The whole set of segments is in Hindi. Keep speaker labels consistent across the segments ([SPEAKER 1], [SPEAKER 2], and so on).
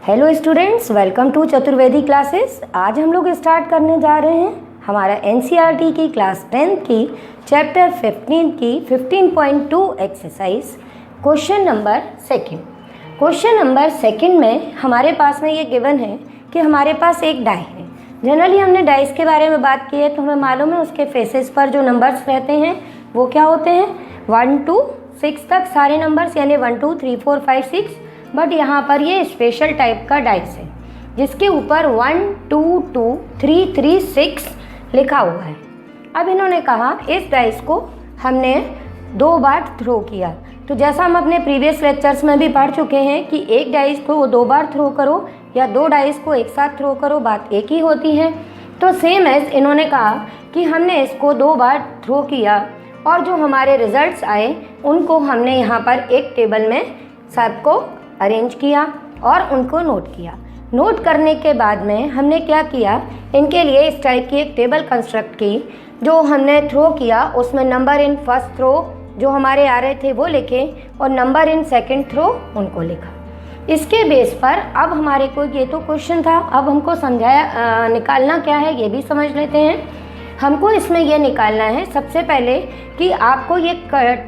[SPEAKER 1] Hello students, welcome to Chaturvedi classes. आज हम लोग स्टार्ट करने जा रहे हैं हमारा एनसीईआरटी की क्लास 10 की चैप्टर 15 की 15.2 exercise question number second. Question number second में हमारे पास में ये गिवन है कि हमारे पास एक डाई है। जनरली हमने डाइस के बारे में बात की है तो हमें मालूम है उसके फेसेस पर जो नंबर्स रहते हैं वो क्या होते हैं, 1 to 6 तक सारे नंबर्स, यानी 1 2 3 4 5 6। बट यहाँ पर ये स्पेशल टाइप का डाइस है जिसके ऊपर 1 2 2 3 3 6 लिखा हुआ है। अब इन्होंने कहा इस डाइस को हमने 2 बार थ्रो किया। तो जैसा हम अपने प्रीवियस लेक्चर्स में भी पढ़ चुके हैं कि एक डाइस को 2 बार थ्रो करो या 2 डाइस को एक साथ थ्रो करो, बात एक ही होती है। तो सेम एज इन्होंने कहा कि हमने इसको 2 बार थ्रो किया और जो हमारे रिजल्ट्स आए उनको हमने यहाँ पर एक टेबल में सबको अरेंज किया और उनको नोट किया। नोट करने के बाद में हमने क्या किया, इनके लिए इस टाइप की एक टेबल कंस्ट्रक्ट की। जो हमने थ्रो किया उसमें नंबर इन फर्स्ट थ्रो जो हमारे आ रहे थे वो लिखे और नंबर इन सेकंड थ्रो उनको लिखा। इसके बेस पर अब हमारे को ये तो क्वेश्चन था, अब हमको समझाया निकालना क्या है ये भी समझ लेते हैं। हमको इसमें ये निकालना है सबसे पहले कि आपको ये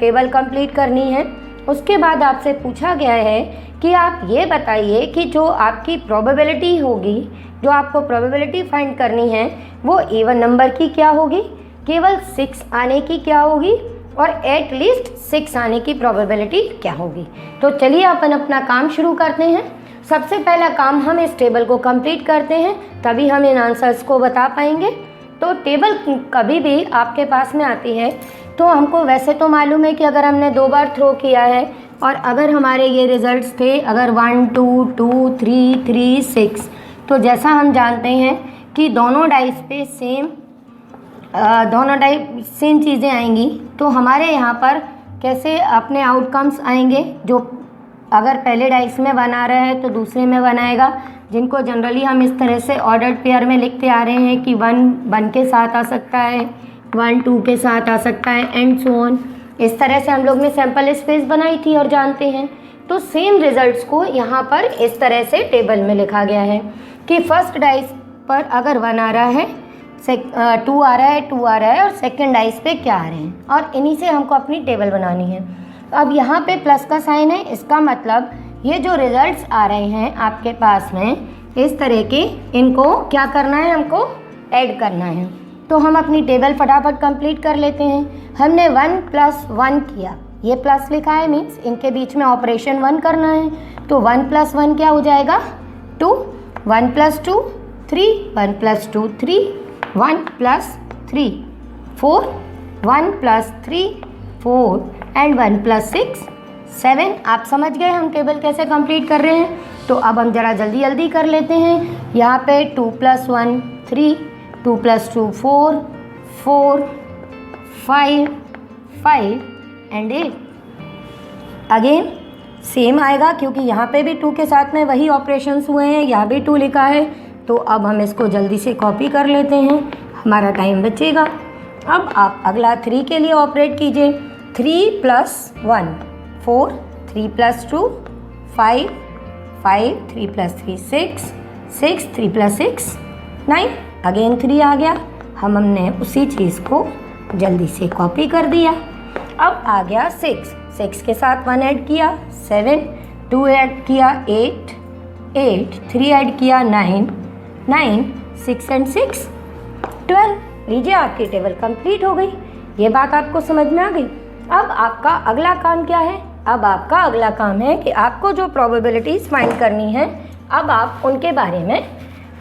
[SPEAKER 1] टेबल कंप्लीट करनी है। उसके बाद आपसे पूछा गया है कि आप ये बताइए कि जो आपकी प्रोबेबिलिटी होगी, जो आपको प्रोबेबिलिटी फाइंड करनी है वो इवन नंबर की क्या होगी, केवल 6 आने की क्या होगी और एट लीस्ट 6 आने की प्रोबेबिलिटी क्या होगी। तो चलिए अपन अपना काम शुरू करते हैं। सबसे पहला काम हम इस टेबल को कंप्लीट करते हैं, तभी हम इन आंसर्स को बता पाएंगे। तो टेबल कभी भी आपके पास में आती है तो हमको वैसे तो मालूम है कि अगर हमने 2 बार थ्रो किया है और अगर हमारे ये रिज़ल्ट्स थे अगर 1 2 2 3 3 6, तो जैसा हम जानते हैं कि दोनों डाइस पे सेम चीज़ें आएंगी। तो हमारे यहाँ पर कैसे अपने आउटकम्स आएंगे, जो अगर पहले डाइस में 1 आ रहा है तो दूसरे में 1 आएगा, जिनको जनरली हम इस तरह से ऑर्डर्ड पेयर में लिखते आ रहे हैं कि 1 के साथ आ सकता है, 1 2 के साथ आ सकता है एंड सो ऑन। इस तरह से हम लोग ने सैम्पल स्पेस बनाई थी और जानते हैं। तो सेम रिजल्ट्स को यहाँ पर इस तरह से टेबल में लिखा गया है कि फर्स्ट डाइस पर अगर 1 आ रहा है, 2 आ रहा है, 2 आ रहा है और सेकंड डाइस पे क्या आ रहे हैं, और इन्हीं से हमको अपनी टेबल बनानी है। अब यहाँ पे प्लस का साइन है, इसका मतलब ये जो रिजल्ट्स आ रहे हैं आपके पास में इस तरह के, इनको क्या करना है, हमको ऐड करना है। तो हम अपनी टेबल फटाफट कंप्लीट कर लेते हैं। हमने 1 + 1 किया, ये प्लस लिखा है मीन्स इनके बीच में ऑपरेशन 1 करना है। तो 1 + 1 क्या हो जाएगा, 2, 1 + 2 3, 1 + 2 3, 1 + 3 4, 1 + 3 4 एंड 1 + 6 7। आप समझ गए हम टेबल कैसे कंप्लीट कर रहे हैं। तो अब हम ज़रा जल्दी जल्दी कर लेते हैं। यहाँ पे 2 + 1 3, 2 + 2 4 4 5 5 एंड 8। अगेन सेम आएगा क्योंकि यहाँ पे भी 2 के साथ में वही ऑपरेशंस हुए हैं, यहाँ भी 2 लिखा है। तो अब हम इसको जल्दी से कॉपी कर लेते हैं, हमारा टाइम बचेगा। अब आप अगला 3 के लिए ऑपरेट कीजिए। 3 + 1 4, 3 + 2 5 5, 3 + 3 6 6, 3 + 6 9। अगेन 3 आ गया, हमने उसी चीज़ को जल्दी से कॉपी कर दिया। अब आ गया 6 के साथ 1 ऐड किया 7, 2 ऐड किया 8 8, 3 ऐड किया 9 9, 6 एंड 6 12। लीजिए आपकी टेबल कंप्लीट हो गई। ये बात आपको समझ में आ गई। अब आपका अगला काम क्या है, अब आपका अगला काम है कि आपको जो प्रोबेबिलिटीज़ फाइंड करनी है अब आप उनके बारे में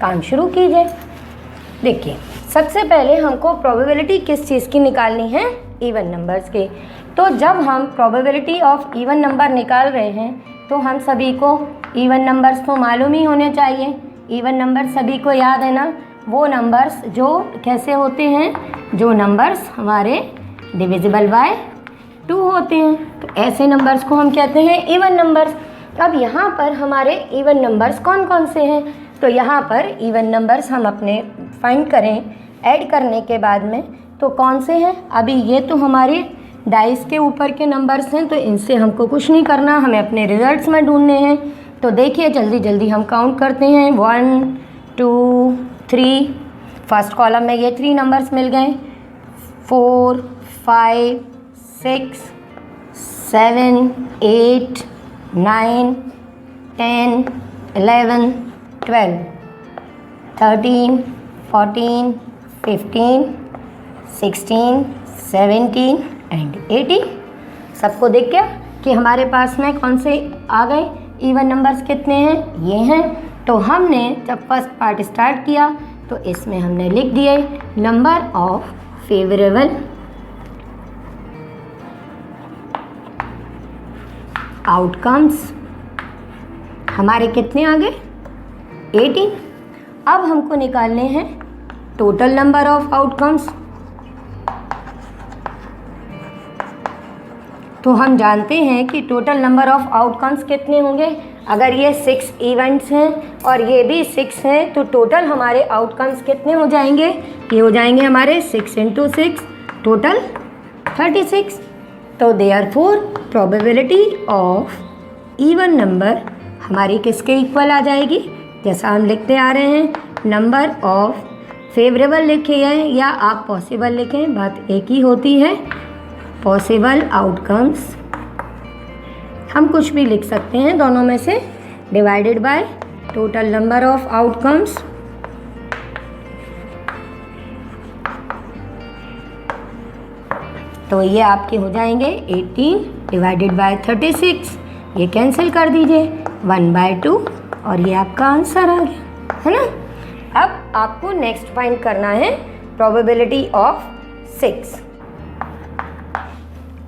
[SPEAKER 1] काम शुरू कीजिए। देखिए सबसे पहले हमको प्रोबेबिलिटी किस चीज़ की निकालनी है, इवन नंबर्स के। तो जब हम प्रोबेबिलिटी ऑफ इवन नंबर निकाल रहे हैं तो हम सभी को इवन नंबर्स तो मालूम ही होने चाहिए। इवन नंबर सभी को याद है ना, वो नंबर्स जो कैसे होते हैं, जो नंबर्स हमारे डिविजिबल बाय 2 होते हैं। तो ऐसे नंबर्स को हम कहते हैं इवन नंबर्स। अब यहाँ पर हमारे इवन नंबर्स कौन कौन से हैं, तो यहाँ पर इवन नंबर्स हम अपने फाइंड करें ऐड करने के बाद में तो कौन से हैं। अभी ये तो हमारे डाइस के ऊपर के नंबर्स हैं तो इनसे हमको कुछ नहीं करना, हमें अपने रिजल्ट्स में ढूंढने हैं। तो देखिए जल्दी जल्दी हम काउंट करते हैं। 1 2 3, फर्स्ट कॉलम में ये 3 नंबर्स मिल गए। 4 5 6 7 8 9 10 11 12 13 14 15 16 17 एंड 18। सबको दिख गया कि हमारे पास में कौन से आ गए इवन नंबर्स कितने हैं, ये हैं। तो हमने जब फर्स्ट पार्ट स्टार्ट किया तो इसमें हमने लिख दिए नंबर ऑफ फेवरेबल आउटकम्स। हमारे कितने आ गए 18। अब हमको निकालने हैं टोटल नंबर ऑफ आउटकम्स। तो हम जानते हैं कि टोटल नंबर ऑफ आउटकम्स कितने होंगे। अगर ये 6 इवेंट्स हैं और ये भी 6 हैं तो टोटल हमारे आउटकम्स कितने हो जाएंगे, ये हो जाएंगे हमारे 6 × 6 टोटल 36। तो therefore probability of even number हमारी किसके इक्वल आ जाएगी, जैसा हम लिखते आ रहे हैं नंबर ऑफ फेवरेबल लिखे हैं या आप पॉसिबल लिखें, बात एक ही होती है। पॉसिबल आउटकम्स हम कुछ भी लिख सकते हैं दोनों में से, divided by total number of outcomes. तो ये आपके हो जाएंगे 18 डिवाइडेड बाय 36, ये कैंसिल कर दीजिए 1/2 और ये आपका आंसर आ गया, है ना। अब आपको नेक्स्ट फाइंड करना है प्रोबेबिलिटी ऑफ 6।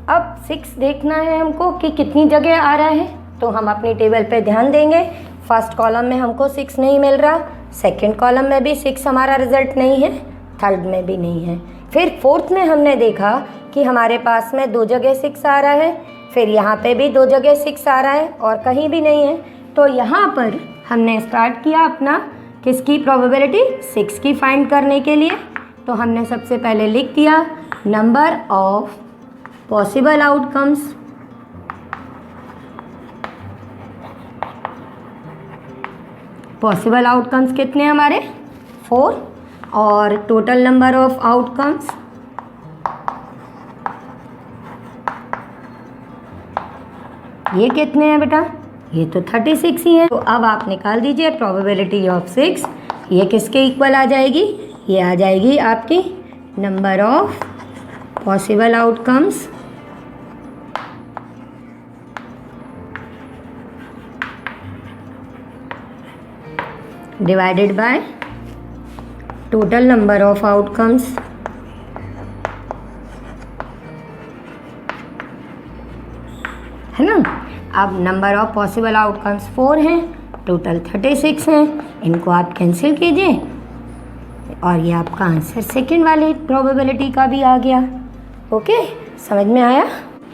[SPEAKER 1] अब 6 देखना है हमको कि कितनी जगह आ रहा है। तो हम अपनी टेबल पे ध्यान देंगे। फर्स्ट कॉलम में हमको 6 नहीं मिल रहा, सेकंड कॉलम में भी 6 हमारा रिजल्ट नहीं है, थर्ड में भी नहीं है। फिर फोर्थ में हमने देखा कि हमारे पास में 2 जगह 6 आ रहा है, फिर यहाँ पे भी 2 जगह 6 आ रहा है और कहीं भी नहीं है। तो यहाँ पर हमने स्टार्ट किया अपना किसकी प्रोबेबिलिटी 6 की फाइंड करने के लिए। तो हमने सबसे पहले लिख दिया number of possible outcomes. Possible outcomes कितने हमारे 4 और टोटल नंबर ऑफ आउटकम्स ये कितने हैं बेटा, ये तो 36 ही है। तो अब आप निकाल दीजिए प्रोबेबिलिटी ऑफ 6, ये किसके इक्वल आ जाएगी, ये आ जाएगी आपकी number of possible outcomes divided by total number of outcomes. है ना। अब नंबर ऑफ पॉसिबल आउटकम्स 4 हैं, टोटल 36 हैं, इनको आप कैंसिल कीजिए और ये आपका आंसर सेकंड वाली प्रोबेबिलिटी का भी आ गया। ओके, समझ में आया।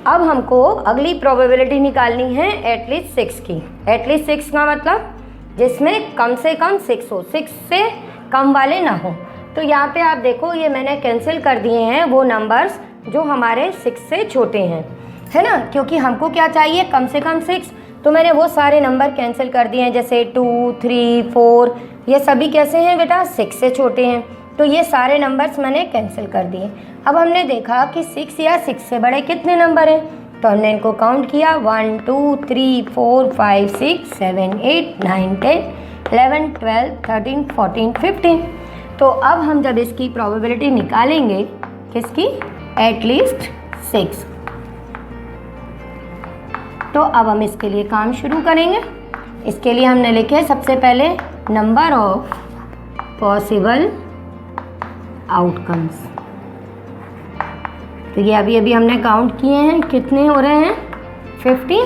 [SPEAKER 1] अब हमको अगली प्रोबेबिलिटी निकालनी है एटलीस्ट 6 की। एटलीस्ट 6 का मतलब जिसमें कम से कम 6 हो, 6 से कम वाले ना हो। तो यहाँ पे आप देखो ये मैंने कैंसिल कर दिए हैं वो नंबर्स जो हमारे 6 से छोटे हैं, है ना, क्योंकि हमको क्या चाहिए कम से कम 6। तो मैंने वो सारे नंबर कैंसिल कर दिए हैं, जैसे 2 3 4 ये सभी कैसे हैं बेटा 6 से छोटे हैं। तो ये सारे नंबर्स मैंने कैंसिल कर दिए। अब हमने देखा कि 6 या 6 से बड़े कितने नंबर हैं, तो हमने इनको काउंट किया 1 2 3 4 5 6 7 8 9 10 11 12 13 14 15। तो अब हम जब इसकी प्रोबेबिलिटी निकालेंगे किसकी एटलीस्ट 6, तो अब हम इसके लिए काम शुरू करेंगे। इसके लिए हमने लिखे सबसे पहले नंबर ऑफ पॉसिबल आउटकम्स। तो ये अभी अभी हमने काउंट किए हैं, कितने हो रहे हैं 50।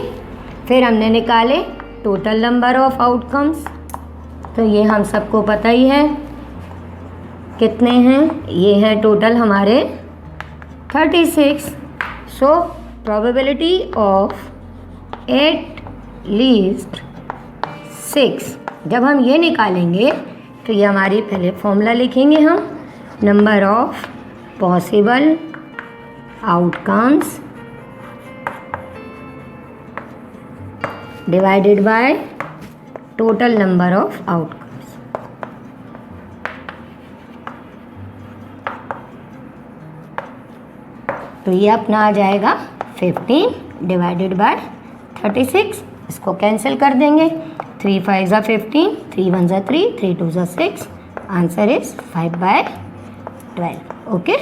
[SPEAKER 1] फिर हमने निकाले टोटल नंबर ऑफ आउटकम्स, तो ये हम सबको पता ही है कितने हैं, ये है टोटल हमारे 36। सो प्रोबेबिलिटी ऑफ एटलीस्ट 6, जब हम ये निकालेंगे तो ये हमारी पहले फॉर्मूला लिखेंगे हम number of possible outcomes divided by total number of outcomes. तो ये अपना आ जाएगा 15 डिवाइडेड बाय 36। इसको कैंसिल कर देंगे, 3 5 ज़ा 15, 3 1 ज़ा 3, 3 2 ज़ा 6, आंसर इज 5/12। ओके।